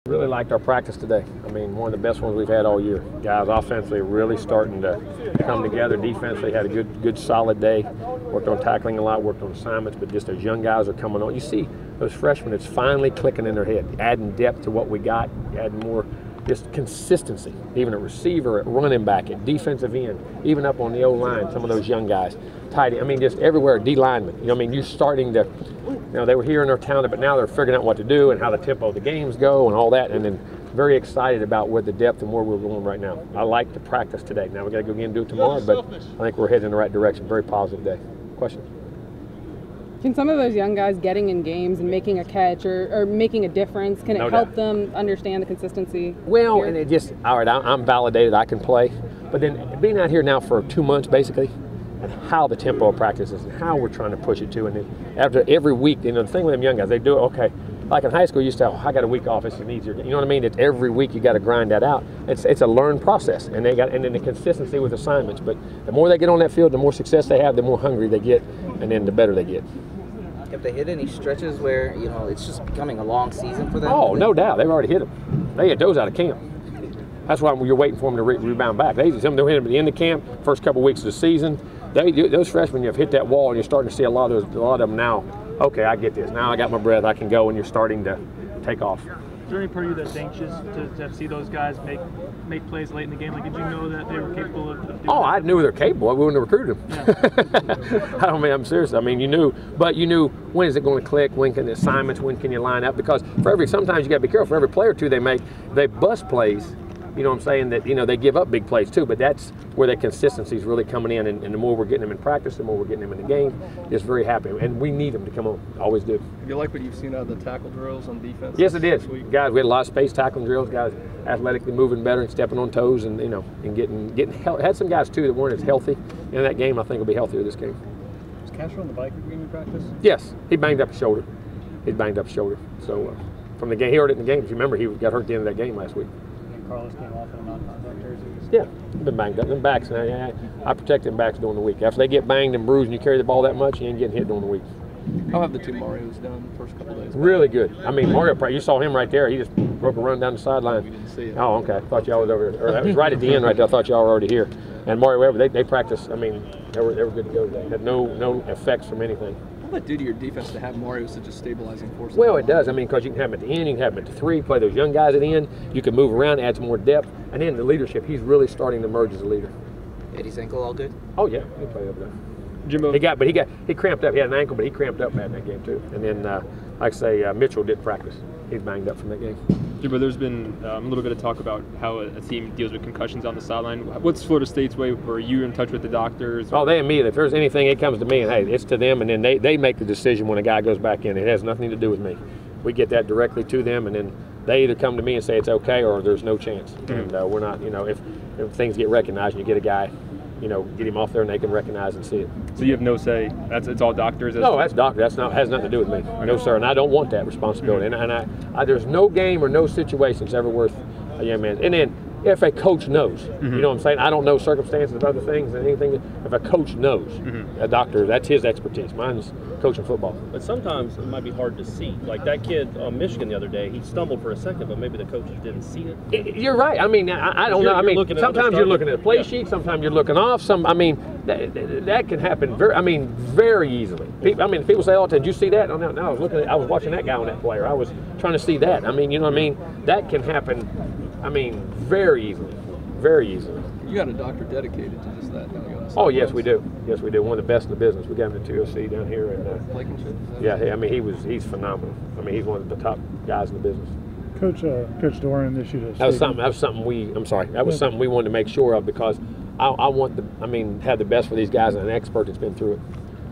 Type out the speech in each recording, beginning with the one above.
Really liked our practice today. I mean, one of the best ones we've had all year. Guys offensively really starting to come together. Defensively had a good solid day. Worked on tackling a lot, worked on assignments, but just those young guys are coming on. You see those freshmen, it's finally clicking in their head, adding depth to what we got, adding more just consistency, even at receiver, at running back, at defensive end, even up on the O-line, some of those young guys. Tight end, I mean, just everywhere, D-linemen. You know, I mean, you're starting to, you know, they were here and they're talented, but now they're figuring out what to do and how the tempo of the games go and all that, and then very excited about where the depth and where we're going right now. I like the practice today. Now we got to go again and do it tomorrow, but I think we're heading in the right direction. Very positive day. Questions? Can some of those young guys getting in games and making a catch or making a difference, can it help them understand the consistency? Well, here? and it just, all right, I'm validated, I can play, but then being out here now for 2 months basically, and how the tempo of practice is and how we're trying to push it to, and then after every week, you know, the thing with them young guys, they do it, okay, like in high school, you used to, oh, I got a week off, it's easier, you know what I mean? It's every week you got to grind that out. It's a learned process, and and then the consistency with assignments, but the more they get on that field, the more success they have, the more hungry they get, and then the better they get. Have they hit any stretches where, you know, it's just becoming a long season for them? Oh, no doubt. They've already hit them. They hit those out of camp. That's why you're waiting for them to rebound back. Some of them hit them at the end of camp, first couple of weeks of the season. Those freshmen, you've hit that wall, and you're starting to see a lot of them now. Okay, I get this. Now I got my breath. I can go, and you're starting to take off. Is there any part of you that's anxious to see those guys make plays late in the game? Like, did you know that they were capable of doing Oh, that? I knew they were capable. We wouldn't have recruited them. Yeah. I'm serious. I mean, you knew, but you knew when is it going to click, when can the assignments, when can you line up? Because sometimes you got to be careful. For every player or two they make, they bust plays. You know what I'm saying? That, you know, they give up big plays too, but that's where the consistency is really coming in, and the more we're getting them in practice, the more we're getting them in the game. Just very happy, and we need them to come on. Always do. Do you like what you've seen out of the tackle drills on defense? Yes, it did. Guys, we had a lot of space tackling drills. Guys athletically moving better and stepping on toes, and, you know, and getting had some guys too that weren't as healthy in that game. I think will be healthier this game. Was Castro on the bike game in practice? Yes, he banged up his shoulder. So from the game, he hurt it in the game. If you remember, he got hurt at the end of that game last week. Carlos came off in a non-contact jersey. Yeah, he's been banged up. Them backs, I protect them backs during the week. After they get banged and bruised and you carry the ball that much, you ain't getting hit during the week. How have the two Marios done the first couple of days? Really good. I mean, Mario, you saw him right there. He just broke a run down the sideline. We didn't see it. Oh, okay. I thought y'all was over there. Or that was right at the end right there. I thought y'all were already here. And Mario, they practiced. I mean, they were good to go today. Had no effects from anything. What would that do to your defense to have Mario such a stabilizing force? Well, it does. I mean, because you can have him at the end, you can have him at the 3, play those young guys at the end. You can move around, add some more depth. And then the leadership, he's really starting to emerge as a leader. Eddie's ankle all good? Oh, yeah. He played over there. Jimbo. He cramped up. He had an ankle, but he cramped up bad in that game too. And then, like I say, Mitchell didn't practice. He's banged up from that game. Jimbo, there's been a little bit of talk about how a team deals with concussions on the sideline. What's Florida State's way? Were you in touch with the doctors? Oh, they immediately. If there's anything, it comes to me, and hey, it's to them, and then they make the decision when a guy goes back in. It has nothing to do with me. We get that directly to them, and then they either come to me and say it's okay or there's no chance. Mm-hmm. And we're not, you know, if things get recognized and you get a guy, you know, get him off there and they can recognize and see it. So you have no say. It's all doctors. No, that's doctor. Has nothing to do with me. No, sir. And I don't want that responsibility. And I there's no game or no situation that's ever worth a young man. And then if a coach knows, you know what I'm saying? I don't know circumstances of other things and anything. If a coach knows, a doctor, that's his expertise. Mine's coaching football. But sometimes it might be hard to see. Like that kid on Michigan the other day, he stumbled for a second, but maybe the coaches didn't see it. You're right. I mean, I don't know. I mean, sometimes you're looking at a play sheet. Sometimes you're looking off. I mean, that can happen. Very easily. People say, "Oh, did you see that?" No, I was looking. I was watching that guy on that player. I was trying to see that. I mean, you know what I mean? That can happen. I mean, very easily. Very easily. You got a doctor dedicated to just that, don't you? Oh, yes, we do. Yes, we do. One of the best in the business. We got him to TOC down here, and Blankenship? yeah, I mean, he's phenomenal. I mean, he's one of the top guys in the business. Coach Doran issued a That was something we wanted to make sure of because I want have the best for these guys and an expert that's been through it.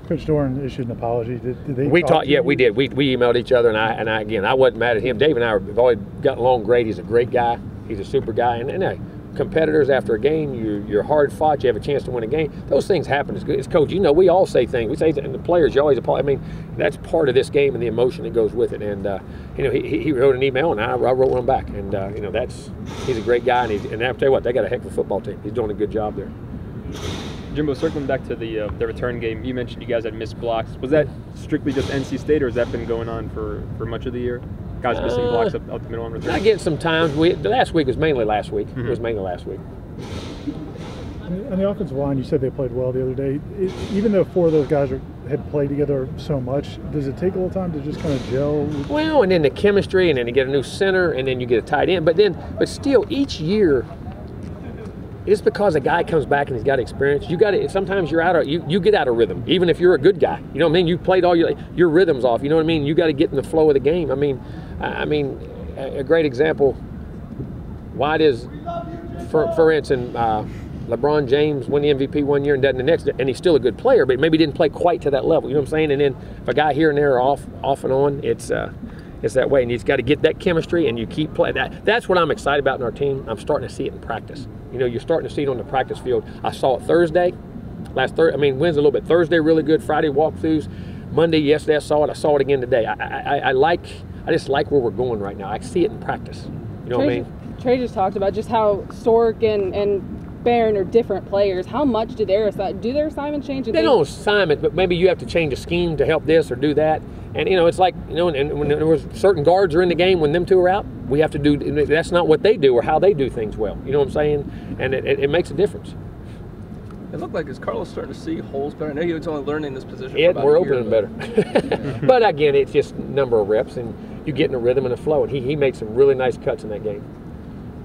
Coach Doran issued an apology. Did they? We talked. Yeah, we did. We emailed each other, and I again, I wasn't mad at him. Dave and I have always gotten along great. He's a great guy. He's a super guy, and competitors after a game, you're hard fought. You have a chance to win a game. Those things happen. As coach, you know, we all say things. We say, and the players, you always apologize. I mean, that's part of this game and the emotion that goes with it. And you know, he wrote an email, and I wrote one back. And you know, he's a great guy, and I'll tell you what, they got a heck of a football team. He's doing a good job there. Jimbo, circling back to the return game, you mentioned you guys had missed blocks. Was that strictly just NC State, or has that been going on for much of the year? Guys missing blocks up the middle. I get some times. The last week was mainly last week. It was mainly last week. On the offensive line, you said they played well the other day. Even though 4 of those guys had played together so much, does it take a little time to just kind of gel? Well, and then the chemistry, and then you get a new center, and then you get a tight end. But still, each year, it's because a guy comes back and he's got experience. You got to. Sometimes you're out of you get out of rhythm, even if you're a good guy. You know what I mean? You played all your rhythms off. You know what I mean? You got to get in the flow of the game. I mean, a great example. Why does, for instance, LeBron James won the MVP one year and doesn't the next, and he's still a good player, but maybe didn't play quite to that level. You know what I'm saying? And then if a guy here and there are off and on, it's that way, and you've got to get that chemistry, and you keep playing. That's what I'm excited about in our team. I'm starting to see it in practice. You know, you're starting to see it on the practice field. I saw it Thursday, Wednesday a little bit. Thursday really good. Friday walkthroughs. Monday, yesterday I saw it. I saw it again today. I just like where we're going right now. I see it in practice. You know what I mean? Trey just talked about just how Stork and Barron are different players. How much do their assignments change? They don't assignment, but maybe you have to change a scheme to help this or do that. And it's like, and when there was certain guards are in the game, when them two are out, we have to do. That's not what they do or how they do things well. You know what I'm saying? And it makes a difference. It looked like, is Carlos starting to see holes better? I know he was only learning this position. We're opening better. But again, it's just number of reps, and you get in a rhythm and a flow. And he made some really nice cuts in that game.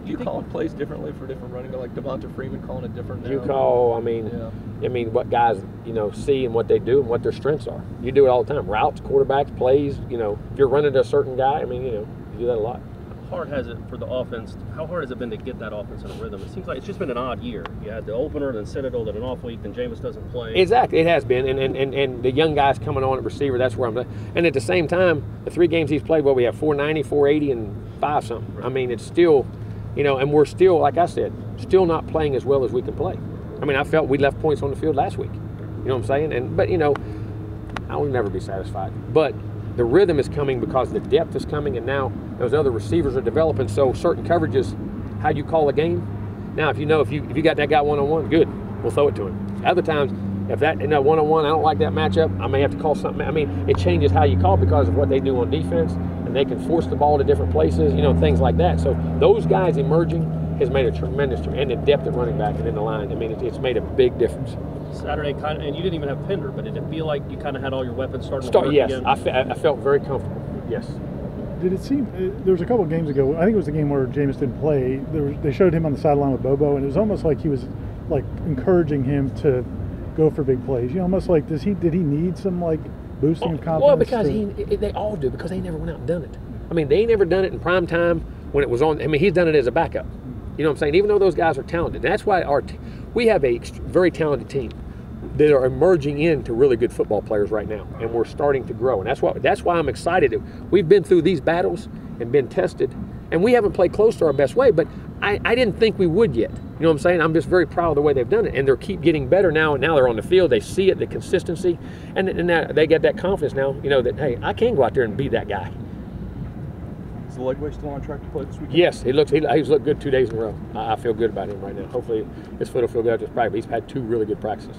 Do you call plays differently for different running? Like Devonta Freeman calling it different now? You call, I mean, what guys, see and what they do and what their strengths are. You do it all the time. Routes, quarterbacks, plays, if you're running to a certain guy, you do that a lot. How hard has it for the offense? How hard has it been to get that offense in a rhythm? It seems like it's just been an odd year. You had the opener, then Citadel, then an off week, then Jameis doesn't play. Exactly, it has been, and the young guys coming on at receiver. That's where I'm. And at the same time, the 3 games he's played, we have 490, 480, and 5 something. Right. I mean, it's still, and we're still, like I said, still not playing as well as we can play. I mean, I felt we left points on the field last week. You know what I'm saying? But I will never be satisfied. But the rhythm is coming because the depth is coming, and now those other receivers are developing. So certain coverages, how you call a game. Now, if you got that guy one-on-one, good, we'll throw it to him. Other times, if that in that one-on-one, I don't like that matchup, I may have to call something. I mean, it changes how you call because of what they do on defense, and they can force the ball to different places, things like that. So those guys emerging has made a tremendous, and the depth at running back and in the line. I mean, it's made a big difference. Saturday, and you didn't even have Pender, but did it feel like you kind of had all your weapons starting to work yes, again? I felt very comfortable. Yes. Did it seem there was a couple of games ago? I think it was the game where Jameis didn't play. They showed him on the sideline with Bobo, and it was almost like he was like encouraging him to go for big plays. Almost like did he need some boosting of confidence? Well, because they all do, because they never went out and done it. I mean, they ain't never done it in prime time when it was on. I mean, he's done it as a backup. You know what I'm saying? Even though those guys are talented, that's why we have a very talented team that are emerging into really good football players right now, and we're starting to grow. And that's why I'm excited. We've been through these battles and been tested, and we haven't played close to our best way, but I didn't think we would yet. You know what I'm saying? I'm just very proud of the way they've done it, and they keep getting better now, and now they're on the field. They see it, the consistency, and now they get that confidence now, that, hey, I can go out there and be that guy. Is the Legway still on track to play this weekend? Yes, he's looked good 2 days in a row. I feel good about him right now. Hopefully his foot will feel good after his practice. He's had 2 really good practices.